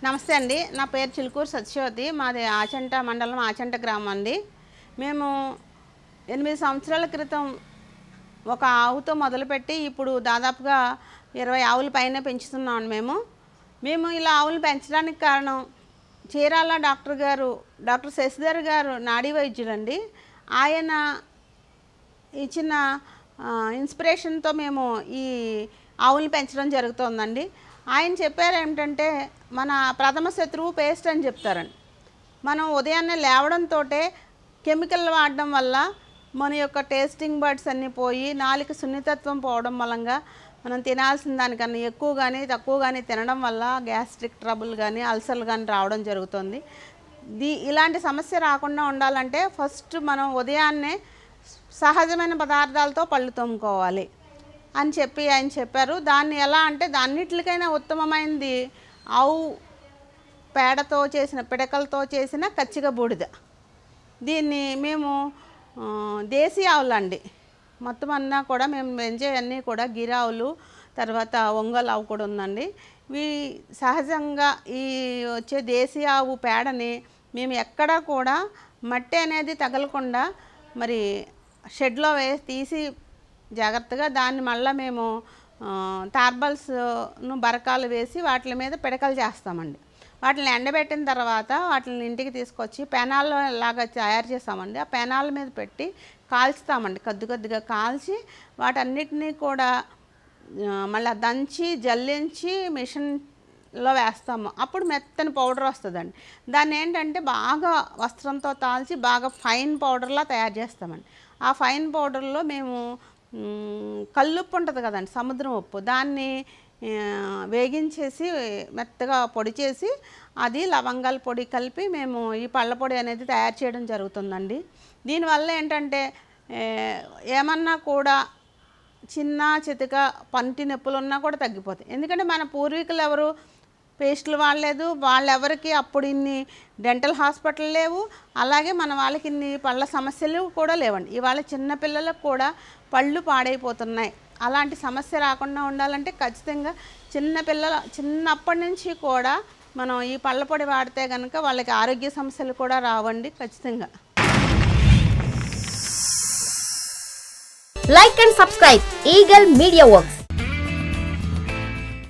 నమస్తే అండి. నా పేరు చిలుకూరు సత్యవతి. మాది ఆచంట మండలం ఆచంట గ్రామం అండి. మేము 8 సంవత్సరాల క్రితం ఒక ఆవుతో మొదలుపెట్టి ఇప్పుడు దాదాపుగా 20 ఆవుల పైన పెంచుతున్నాం. మేము ఇలా ఆవులు పెంచడానికి కారణం చీరాల డాక్టర్ శశిధర్ గారు నాడీ వైద్యులండి. ఆయన ఇచ్చిన ఇన్స్పిరేషన్తో మేము ఈ ఆవులు పెంచడం జరుగుతుందండి. ఆయన చెప్పారు ఏమిటంటే, మన ప్రథమ శత్రువు పేస్ట్ అని చెప్తారండి. మనం ఉదయాన్నే లేవడంతో కెమికల్ వాడడం వల్ల మన యొక్క టేస్టింగ్ బర్డ్స్ అన్నీ పోయి నాలుక సున్నితత్వం పోవడం మూలంగా మనం తినాల్సిన దానికన్నా ఎక్కువ కానీ తక్కువ కానీ తినడం వల్ల గ్యాస్ట్రిక్ ట్రబుల్ కానీ అల్సర్లు కానీ రావడం జరుగుతుంది. ఇలాంటి సమస్య రాకుండా ఉండాలంటే ఫస్ట్ మనం ఉదయాన్నే సహజమైన పదార్థాలతో పళ్ళు తోముకోవాలి అని ఆయన చెప్పారు. దాన్ని ఎలా అంటే అన్నిటికైనా ఉత్తమమైనది ఆవు పేడతో చేసిన పిడకలతో చేసిన కచ్చిక బూడిద. దీన్ని మేము దేశీ ఆవులు అండి, మొత్తం అన్నా కూడా మేము పెంచే అన్నీ కూడా గిరావులు, తర్వాత ఒంగోలు ఆవు కూడా ఉందండి. ఇవి సహజంగా ఈ వచ్చే దేశీ ఆవు పేడని మేము ఎక్కడా కూడా మట్టి అనేది తగలకుండా మరి షెడ్లో తీసి జాగ్రత్తగా దాన్ని మళ్ళీ మేము టార్బల్స్ను బరకాలు వేసి వాటి మీద పిడకలు చేస్తామండి. వాటిని ఎండబెట్టిన తర్వాత వాటిని ఇంటికి తీసుకొచ్చి పెనాల్లో లాగా తయారు చేస్తామండి. ఆ పెనాల మీద పెట్టి కాల్చుతామండి. కొద్దిగా కాల్చి వాటన్నిటినీ కూడా మళ్ళీ దంచి జల్లించి మిషన్లో వేస్తాము. అప్పుడు మెత్తని పౌడర్ వస్తుందండి. దాన్ని ఏంటంటే బాగా వస్త్రంతో తాల్చి బాగా ఫైన్ పౌడర్లా తయారు చేస్తామండి. ఆ ఫైన్ పౌడర్లో మేము కల్లుప్పు ఉంటుంది కదండి, సముద్రం ఉప్పు, దాన్ని వేగించేసి మెత్తగా పొడి చేసి అది లవంగాల పొడి కలిపి మేము ఈ పళ్ళ పొడి అనేది తయారు చేయడం జరుగుతుందండి. దీనివల్ల ఏంటంటే ఏమన్నా కూడా చిన్న చితక పంటి నొప్పులు ఉన్నా కూడా తగ్గిపోతాయి. ఎందుకంటే మన పూర్వీకులు ఎవరు పేస్టులు వాడలేదు, వాళ్ళెవరికి అప్పుడు ఇన్ని డెంటల్ హాస్పిటల్ లేవు, అలాగే మన వాళ్ళకి ఇన్ని పళ్ళ సమస్యలు కూడా లేవండి. ఇవాళ చిన్నపిల్లలకు కూడా పళ్ళు పాడైపోతున్నాయి. అలాంటి సమస్య రాకుండా ఉండాలంటే ఖచ్చితంగా చిన్నప్పటి నుంచి కూడా మనం ఈ పళ్ళ పొడి వాడితే కనుక వాళ్ళకి ఆరోగ్య సమస్యలు కూడా రావండి ఖచ్చితంగా. Like and subscribe Eagle Media Works.